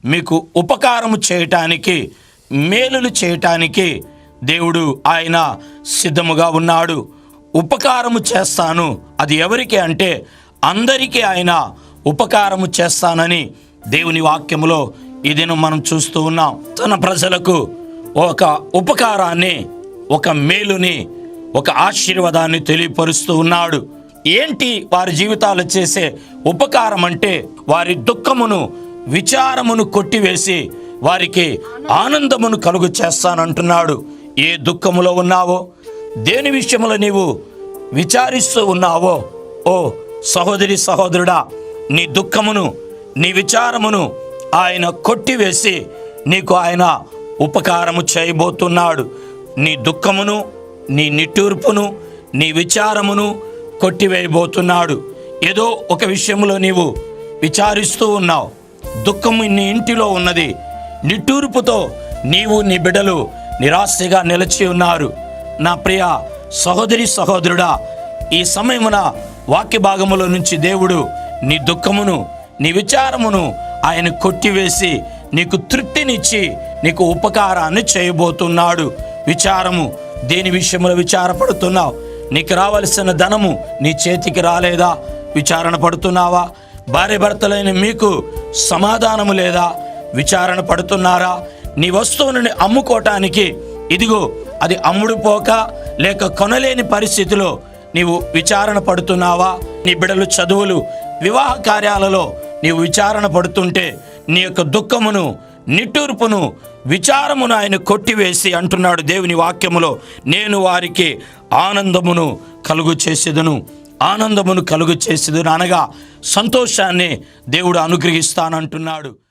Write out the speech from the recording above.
మీకు ఉపకారము చేయటానికి, మేలులు చేయటానికి దేవుడు ఆయన సిద్ధముగా ఉన్నాడు. ఉపకారము చేస్తాను, అది ఎవరికి అంటే అందరికీ ఆయన ఉపకారము చేస్తానని దేవుని వాక్యములో ఈ దినం మనం చూస్తూ ఉన్నాం. తన ప్రజలకు ఒక ఉపకారాన్ని, ఒక మేలుని, ఒక ఆశీర్వాదాన్ని తెలియపరుస్తూ ఉన్నాడు. ఏంటి వారి జీవితాలు చేసే ఉపకారం అంటే వారి దుఃఖమును, విచారమును కొట్టివేసి వారికి ఆనందమును కలుగు చేస్తానంటున్నాడు. ఏ దుఃఖములో ఉన్నావో, దేని విషయంలో నీవు విచారిస్తూ ఉన్నావో, ఓ సహోదరి సహోదరుడా, నీ దుఃఖమును, నీ విచారమును ఆయన కొట్టివేసి నీకు ఆయన ఉపకారము చేయబోతున్నాడు. నీ దుఃఖమును, నీ నిట్టూర్పును, నీ విచారమును కొట్టివేయబోతున్నాడు. ఏదో ఒక విషయంలో నీవు విచారిస్తూ ఉన్నావు, దుఃఖము నీ ఇంటిలో ఉన్నది, నిట్టూర్పుతో నీవు నీ బిడ్డలు నిరాశగా నిలిచి ఉన్నారు. నా ప్రియ సహోదరి సహోదరుడా, ఈ సమయమున వాక్య భాగములో నుంచి దేవుడు నీ దుఃఖమును, నీ విచారమును ఆయన కొట్టివేసి నీకు తృప్తినిచ్చి నీకు ఉపకారాన్ని చేయబోతున్నాడు. విచారము, దేని విషయంలో విచారపడుతున్నావు? నీకు రావలసిన ధనము నీ చేతికి రాలేదా? విచారణ పడుతున్నావా? భార్య భర్తలైన మీకు సమాధానము లేదా? విచారణ పడుతున్నారా? నీ వస్తువుని అమ్ముకోవటానికి ఇదిగో అది అమ్ముడు పోక లేక కొనలేని పరిస్థితిలో నీవు విచారణ పడుతున్నావా? నీ బిడ్డలు చదువులు, వివాహ కార్యాలలో నీవు విచారణ పడుతుంటే నీ యొక్క దుఃఖమును, నిట్టూర్పును, విచారమును ఆయన కొట్టివేసి అంటున్నాడు దేవుని వాక్యములో, నేను వారికి ఆనందమును కలుగు చేసేదను, ఆనందమును కలుగు చేసేదను అనగా సంతోషాన్ని దేవుడు అనుగ్రహిస్తానంటున్నాడు.